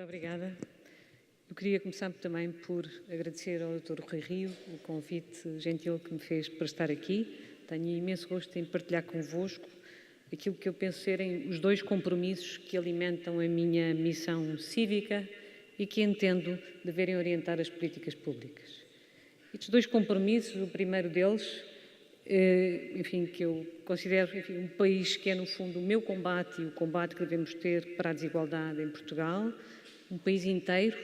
Muito obrigada. Eu queria começar também por agradecer ao Dr. Rui Rio o convite gentil que me fez para estar aqui. Tenho imenso gosto em partilhar convosco aquilo que eu penso serem os dois compromissos que alimentam a minha missão cívica e que entendo deverem orientar as políticas públicas. Estes dois compromissos, o primeiro deles, que eu considero um país que é, no fundo, o meu combate e o combate que devemos ter para a desigualdade em Portugal, um país inteiro,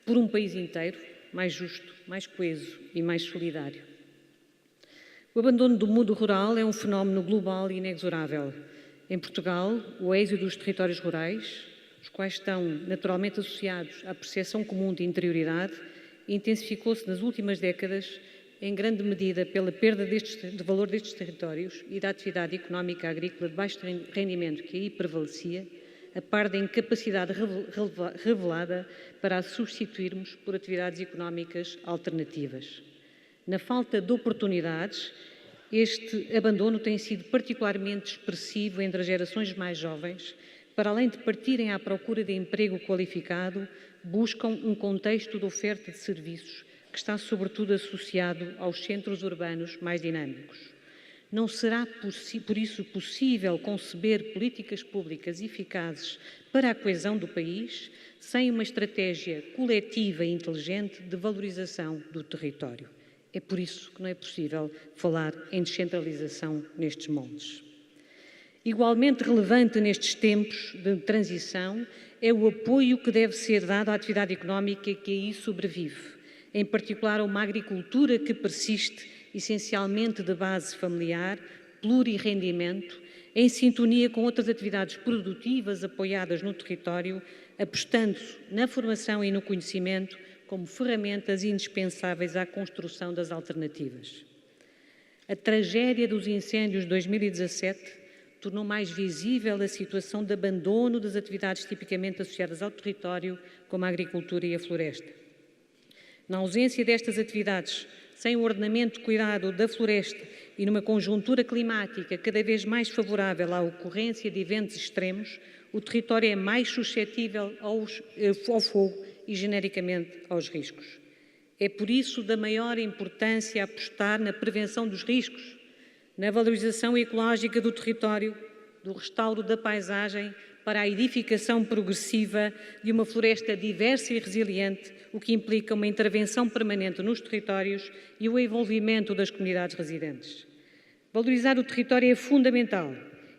por um país inteiro, mais justo, mais coeso e mais solidário. O abandono do mundo rural é um fenómeno global e inexorável. Em Portugal, o êxodo dos territórios rurais, os quais estão naturalmente associados à percepção comum de interioridade, intensificou-se nas últimas décadas, em grande medida pela perda de valor destes territórios e da atividade económica agrícola de baixo rendimento que aí prevalecia, a par da incapacidade revelada para a substituirmos por atividades económicas alternativas. Na falta de oportunidades, este abandono tem sido particularmente expressivo entre as gerações mais jovens, para além de partirem à procura de emprego qualificado, buscam um contexto de oferta de serviços que está sobretudo associado aos centros urbanos mais dinâmicos. Não será, por isso, possível conceber políticas públicas eficazes para a coesão do país sem uma estratégia coletiva e inteligente de valorização do território. É por isso que não é possível falar em descentralização nestes moldes. Igualmente relevante nestes tempos de transição é o apoio que deve ser dado à atividade económica que aí sobrevive, em particular a uma agricultura que persiste essencialmente de base familiar, plurirrendimento, em sintonia com outras atividades produtivas apoiadas no território, apostando na formação e no conhecimento como ferramentas indispensáveis à construção das alternativas. A tragédia dos incêndios de 2017 tornou mais visível a situação de abandono das atividades tipicamente associadas ao território, como a agricultura e a floresta. Na ausência destas atividades, sem o ordenamento cuidado da floresta e numa conjuntura climática cada vez mais favorável à ocorrência de eventos extremos, o território é mais suscetível ao fogo e, genericamente, aos riscos. É por isso da maior importância apostar na prevenção dos riscos, na valorização ecológica do território, do restauro da paisagem para a edificação progressiva de uma floresta diversa e resiliente, o que implica uma intervenção permanente nos territórios e o envolvimento das comunidades residentes. Valorizar o território é fundamental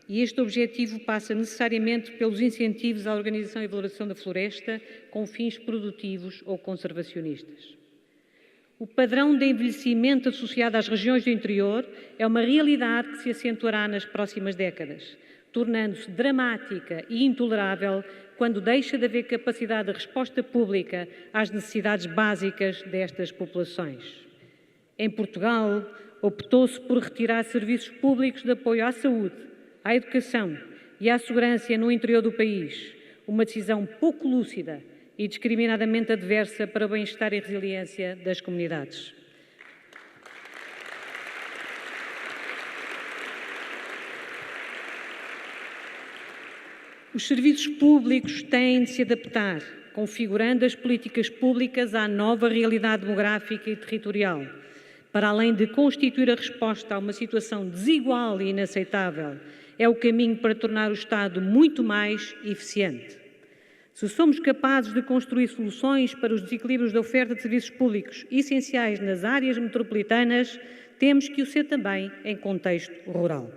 e este objetivo passa necessariamente pelos incentivos à organização e valoração da floresta com fins produtivos ou conservacionistas. O padrão de envelhecimento associado às regiões do interior é uma realidade que se acentuará nas próximas décadas, tornando-se dramática e intolerável quando deixa de haver capacidade de resposta pública às necessidades básicas destas populações. Em Portugal, optou-se por retirar serviços públicos de apoio à saúde, à educação e à segurança no interior do país, uma decisão pouco lúcida e discriminadamente adversa para o bem-estar e resiliência das comunidades. Os serviços públicos têm de se adaptar, configurando as políticas públicas à nova realidade demográfica e territorial, para além de constituir a resposta a uma situação desigual e inaceitável, é o caminho para tornar o Estado muito mais eficiente. Se somos capazes de construir soluções para os desequilíbrios da oferta de serviços públicos essenciais nas áreas metropolitanas, temos que o ser também em contexto rural.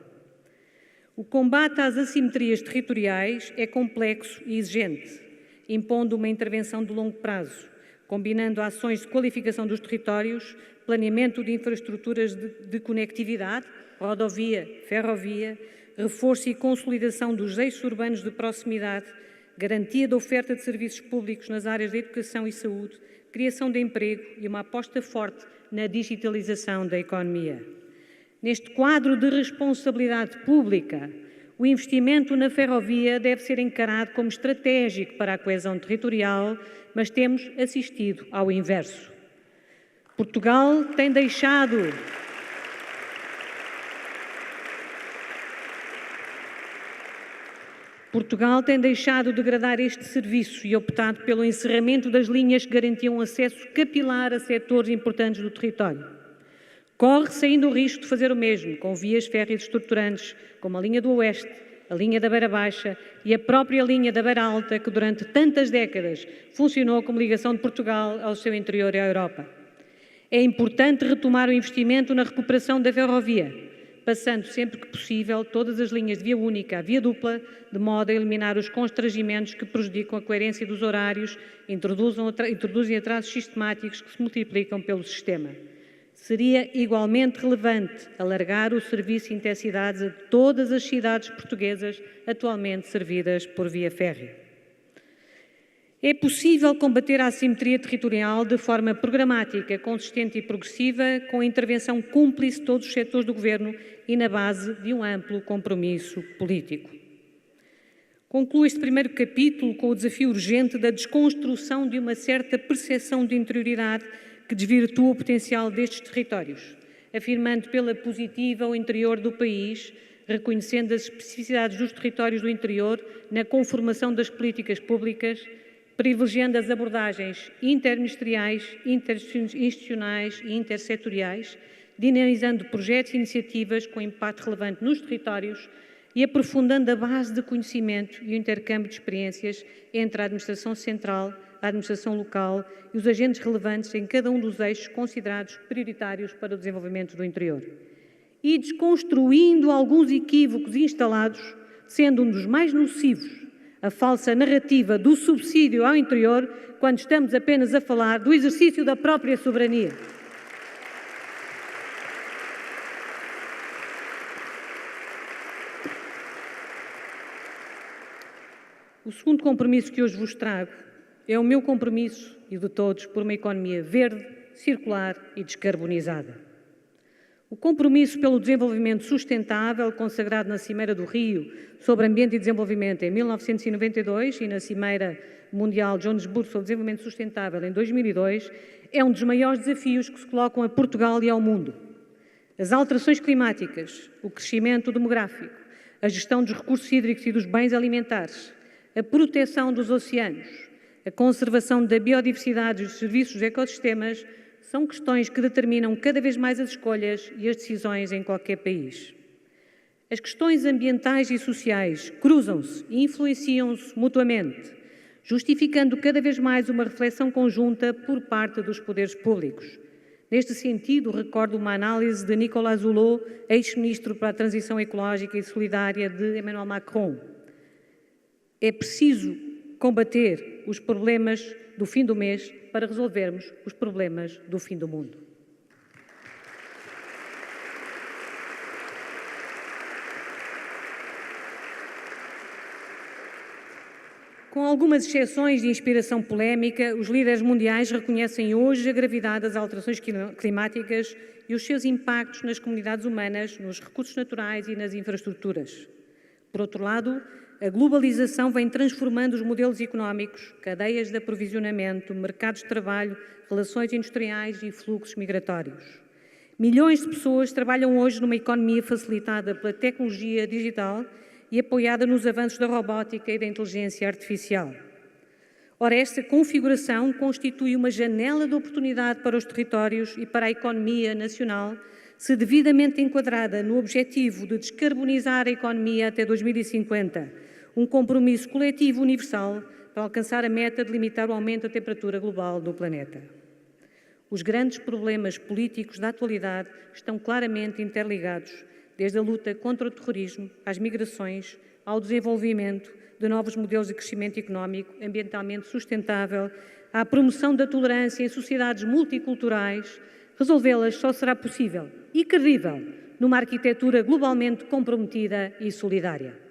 O combate às assimetrias territoriais é complexo e exigente, impondo uma intervenção de longo prazo, combinando ações de qualificação dos territórios, planeamento de infraestruturas de conectividade, rodovia, ferrovia, reforço e consolidação dos eixos urbanos de proximidade, garantia da oferta de serviços públicos nas áreas da educação e saúde, criação de emprego e uma aposta forte na digitalização da economia. Neste quadro de responsabilidade pública, o investimento na ferrovia deve ser encarado como estratégico para a coesão territorial, mas temos assistido ao inverso. Portugal tem deixado Portugal tem deixado de degradar este serviço e optado pelo encerramento das linhas que garantiam acesso capilar a setores importantes do território. Corre-se ainda o risco de fazer o mesmo com vias férreas estruturantes, como a linha do Oeste, a linha da Beira Baixa e a própria linha da Beira Alta, que durante tantas décadas funcionou como ligação de Portugal ao seu interior e à Europa. É importante retomar o investimento na recuperação da ferrovia, passando sempre que possível todas as linhas de via única à via dupla, de modo a eliminar os constrangimentos que prejudicam a coerência dos horários, introduzem atrasos sistemáticos que se multiplicam pelo sistema. Seria igualmente relevante alargar o serviço intercidades a todas as cidades portuguesas atualmente servidas por via férrea. É possível combater a assimetria territorial de forma programática, consistente e progressiva, com a intervenção cúmplice de todos os setores do Governo e na base de um amplo compromisso político. Concluo este primeiro capítulo com o desafio urgente da desconstrução de uma certa percepção de interioridade que desvirtua o potencial destes territórios, afirmando pela positiva o interior do país, reconhecendo as especificidades dos territórios do interior na conformação das políticas públicas, privilegiando as abordagens interministeriais, interinstitucionais e intersetoriais, dinamizando projetos e iniciativas com impacto relevante nos territórios e aprofundando a base de conhecimento e o intercâmbio de experiências entre a administração central, a administração local e os agentes relevantes em cada um dos eixos considerados prioritários para o desenvolvimento do interior. E desconstruindo alguns equívocos instalados, sendo um dos mais nocivos a falsa narrativa do subsídio ao interior, quando estamos apenas a falar do exercício da própria soberania. O segundo compromisso que hoje vos trago é o meu compromisso e o de todos por uma economia verde, circular e descarbonizada. O compromisso pelo desenvolvimento sustentável, consagrado na Cimeira do Rio sobre Ambiente e Desenvolvimento em 1992 e na Cimeira Mundial de Joanesburgo sobre Desenvolvimento Sustentável em 2002, é um dos maiores desafios que se colocam a Portugal e ao mundo. As alterações climáticas, o crescimento demográfico, a gestão dos recursos hídricos e dos bens alimentares, a proteção dos oceanos, a conservação da biodiversidade e dos serviços dos ecossistemas são questões que determinam cada vez mais as escolhas e as decisões em qualquer país. As questões ambientais e sociais cruzam-se e influenciam-se mutuamente, justificando cada vez mais uma reflexão conjunta por parte dos poderes públicos. Neste sentido, recordo uma análise de Nicolas Hulot, ex-ministro para a Transição Ecológica e Solidária de Emmanuel Macron. É preciso combater os problemas do fim do mês para resolvermos os problemas do fim do mundo. Com algumas exceções de inspiração polémica, os líderes mundiais reconhecem hoje a gravidade das alterações climáticas e os seus impactos nas comunidades humanas, nos recursos naturais e nas infraestruturas. Por outro lado, a globalização vem transformando os modelos económicos, cadeias de aprovisionamento, mercados de trabalho, relações industriais e fluxos migratórios. Milhões de pessoas trabalham hoje numa economia facilitada pela tecnologia digital e apoiada nos avanços da robótica e da inteligência artificial. Ora, esta configuração constitui uma janela de oportunidade para os territórios e para a economia nacional, se devidamente enquadrada no objetivo de descarbonizar a economia até 2050, um compromisso coletivo universal para alcançar a meta de limitar o aumento da temperatura global do planeta. Os grandes problemas políticos da atualidade estão claramente interligados, desde a luta contra o terrorismo, às migrações, ao desenvolvimento de novos modelos de crescimento económico ambientalmente sustentável, à promoção da tolerância em sociedades multiculturais. Resolvê-las só será possível e credível numa arquitetura globalmente comprometida e solidária.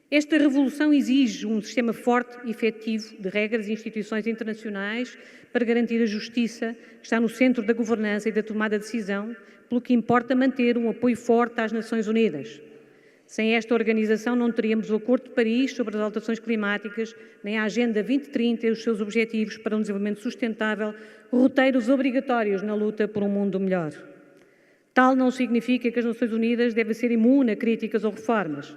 Esta revolução exige um sistema forte e efetivo de regras e instituições internacionais para garantir a justiça, que está no centro da governança e da tomada de decisão, pelo que importa manter um apoio forte às Nações Unidas. Sem esta organização não teríamos o Acordo de Paris sobre as alterações climáticas, nem a Agenda 2030 e os seus objetivos para um desenvolvimento sustentável, roteiros obrigatórios na luta por um mundo melhor. Tal não significa que as Nações Unidas devem ser imunes a críticas ou reformas.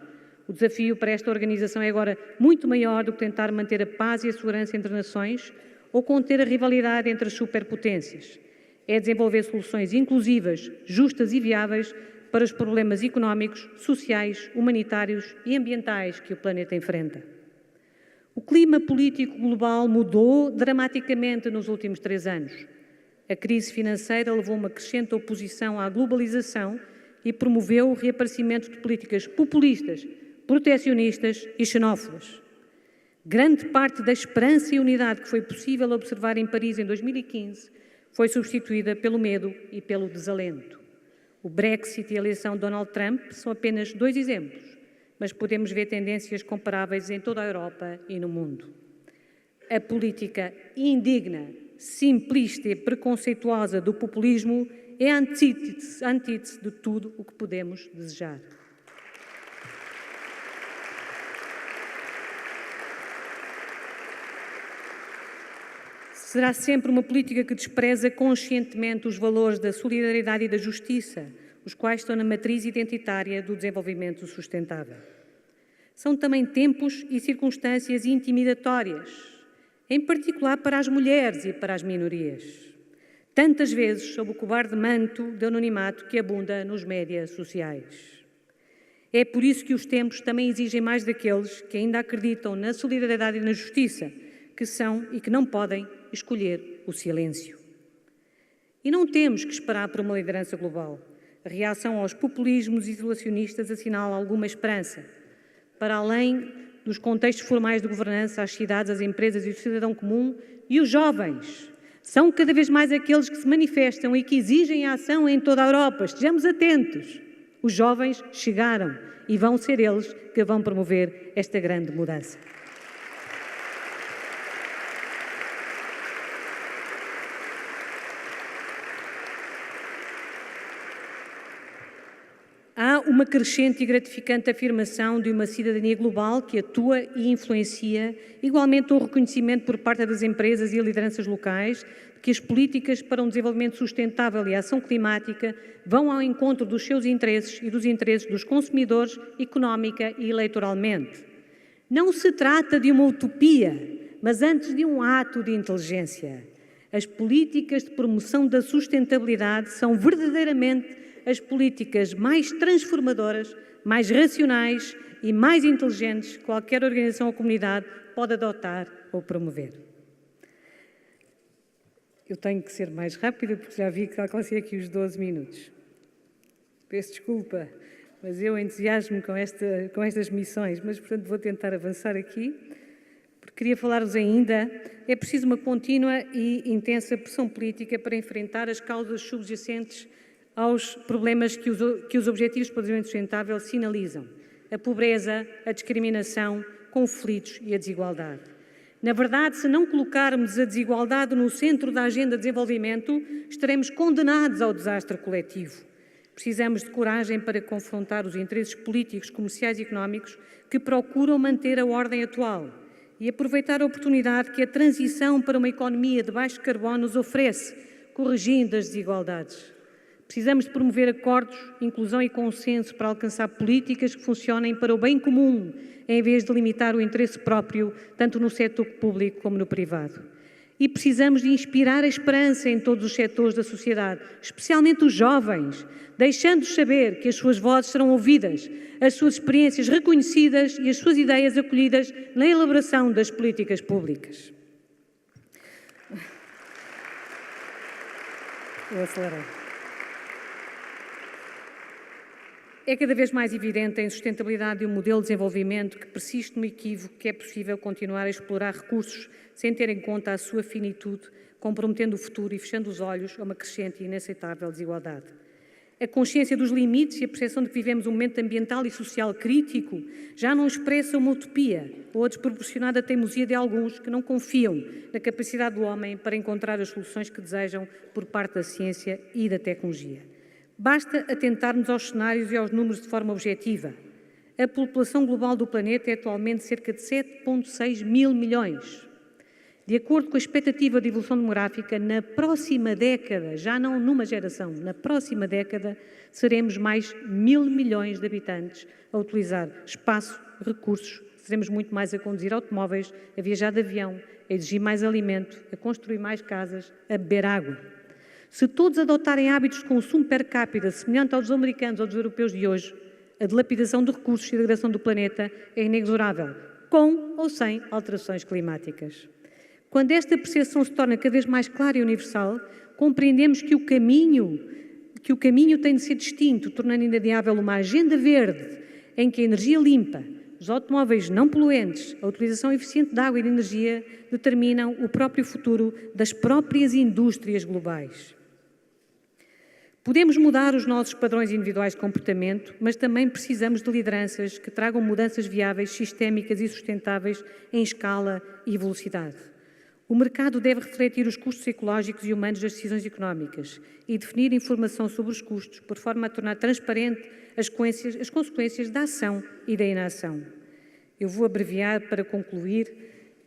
O desafio para esta organização é agora muito maior do que tentar manter a paz e a segurança entre nações ou conter a rivalidade entre as superpotências. É desenvolver soluções inclusivas, justas e viáveis para os problemas económicos, sociais, humanitários e ambientais que o planeta enfrenta. O clima político global mudou dramaticamente nos últimos 3 anos. A crise financeira levou uma crescente oposição à globalização e promoveu o reaparecimento de políticas populistas, protecionistas e xenófobas. Grande parte da esperança e unidade que foi possível observar em Paris em 2015 foi substituída pelo medo e pelo desalento. O Brexit e a eleição de Donald Trump são apenas 2 exemplos, mas podemos ver tendências comparáveis em toda a Europa e no mundo. A política indigna, simplista e preconceituosa do populismo é a antítese de tudo o que podemos desejar. Será sempre uma política que despreza conscientemente os valores da solidariedade e da justiça, os quais estão na matriz identitária do desenvolvimento sustentável. São também tempos e circunstâncias intimidatórias, em particular para as mulheres e para as minorias, tantas vezes sob o cobarde manto de anonimato que abunda nos médias sociais. É por isso que os tempos também exigem mais daqueles que ainda acreditam na solidariedade e na justiça, que são e que não podem escolher o silêncio. E não temos que esperar por uma liderança global. A reação aos populismos isolacionistas assinala alguma esperança. Para além dos contextos formais de governança, as cidades, as empresas e o cidadão comum e os jovens são cada vez mais aqueles que se manifestam e que exigem a ação em toda a Europa. Estejamos atentos. Os jovens chegaram e vão ser eles que vão promover esta grande mudança. Há uma crescente e gratificante afirmação de uma cidadania global que atua e influencia, igualmente o reconhecimento por parte das empresas e lideranças locais de que as políticas para um desenvolvimento sustentável e a ação climática vão ao encontro dos seus interesses e dos interesses dos consumidores, económica e eleitoralmente. Não se trata de uma utopia, mas antes de um ato de inteligência. As políticas de promoção da sustentabilidade são verdadeiramente as políticas mais transformadoras, mais racionais e mais inteligentes que qualquer organização ou comunidade pode adotar ou promover. Eu tenho que ser mais rápida porque já vi que alcancei aqui os 12 minutos. Peço desculpa, mas eu entusiasmo com estas missões, mas portanto vou tentar avançar aqui, porque queria falar-vos ainda, é preciso uma contínua e intensa pressão política para enfrentar as causas subjacentes aos problemas que os Objetivos de Desenvolvimento Sustentável sinalizam: a pobreza, a discriminação, conflitos e a desigualdade. Na verdade, se não colocarmos a desigualdade no centro da agenda de desenvolvimento, estaremos condenados ao desastre coletivo. Precisamos de coragem para confrontar os interesses políticos, comerciais e económicos que procuram manter a ordem atual e aproveitar a oportunidade que a transição para uma economia de baixo carbono nos oferece, corrigindo as desigualdades. Precisamos de promover acordos, inclusão e consenso para alcançar políticas que funcionem para o bem comum, em vez de limitar o interesse próprio, tanto no setor público como no privado. E precisamos de inspirar a esperança em todos os setores da sociedade, especialmente os jovens, deixando-os saber que as suas vozes serão ouvidas, as suas experiências reconhecidas e as suas ideias acolhidas na elaboração das políticas públicas. Vou acelerar. É cada vez mais evidente a insustentabilidade de um modelo de desenvolvimento que persiste no equívoco que é possível continuar a explorar recursos sem ter em conta a sua finitude, comprometendo o futuro e fechando os olhos a uma crescente e inaceitável desigualdade. A consciência dos limites e a percepção de que vivemos um momento ambiental e social crítico já não expressa uma utopia ou a desproporcionada teimosia de alguns que não confiam na capacidade do homem para encontrar as soluções que desejam por parte da ciência e da tecnologia. Basta atentarmos aos cenários e aos números de forma objetiva. A população global do planeta é atualmente cerca de 7,6 mil milhões. De acordo com a expectativa de evolução demográfica, na próxima década, já não numa geração, na próxima década, seremos mais 1.000 milhões de habitantes a utilizar espaço, recursos, seremos muito mais a conduzir automóveis, a viajar de avião, a exigir mais alimento, a construir mais casas, a beber água. Se todos adotarem hábitos de consumo per capita semelhante aos dos americanos ou dos europeus de hoje, a dilapidação de recursos e a degradação do planeta é inexorável, com ou sem alterações climáticas. Quando esta percepção se torna cada vez mais clara e universal, compreendemos que o caminho tem de ser distinto, tornando inadiável uma agenda verde em que a energia limpa, os automóveis não poluentes, a utilização eficiente de água e de energia determinam o próprio futuro das próprias indústrias globais. Podemos mudar os nossos padrões individuais de comportamento, mas também precisamos de lideranças que tragam mudanças viáveis, sistémicas e sustentáveis em escala e velocidade. O mercado deve refletir os custos ecológicos e humanos das decisões económicas e definir informação sobre os custos, por forma a tornar transparente as consequências da ação e da inação. Eu vou abreviar para concluir,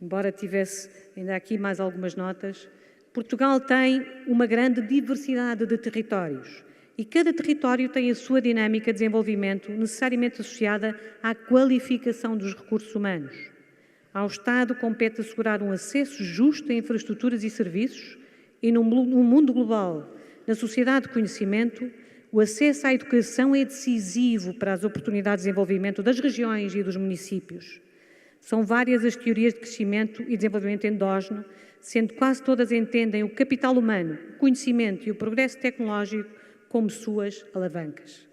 embora tivesse ainda aqui mais algumas notas. Portugal tem uma grande diversidade de territórios e cada território tem a sua dinâmica de desenvolvimento necessariamente associada à qualificação dos recursos humanos. Ao Estado compete assegurar um acesso justo a infraestruturas e serviços e no mundo global, na sociedade de conhecimento, o acesso à educação é decisivo para as oportunidades de desenvolvimento das regiões e dos municípios. São várias as teorias de crescimento e desenvolvimento endógeno, sendo quase todas entendem o capital humano, o conhecimento e o progresso tecnológico como suas alavancas.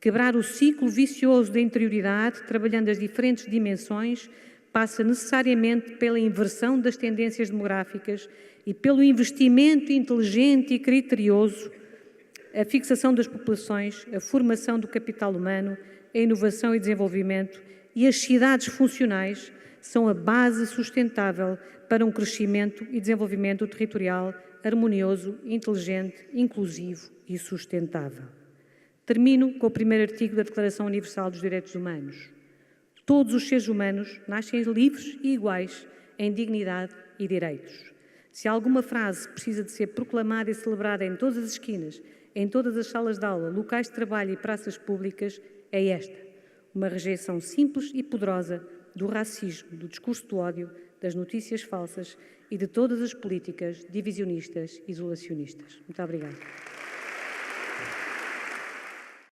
Quebrar o ciclo vicioso da interioridade, trabalhando as diferentes dimensões, passa necessariamente pela inversão das tendências demográficas e pelo investimento inteligente e criterioso, a fixação das populações, a formação do capital humano, a inovação e desenvolvimento e as cidades funcionais são a base sustentável para um crescimento e desenvolvimento territorial harmonioso, inteligente, inclusivo e sustentável. Termino com o primeiro artigo da Declaração Universal dos Direitos Humanos. Todos os seres humanos nascem livres e iguais em dignidade e direitos. Se alguma frase precisa de ser proclamada e celebrada em todas as esquinas, em todas as salas de aula, locais de trabalho e praças públicas, é esta: uma rejeição simples e poderosa do racismo, do discurso do ódio, das notícias falsas e de todas as políticas divisionistas e isolacionistas. Muito obrigada.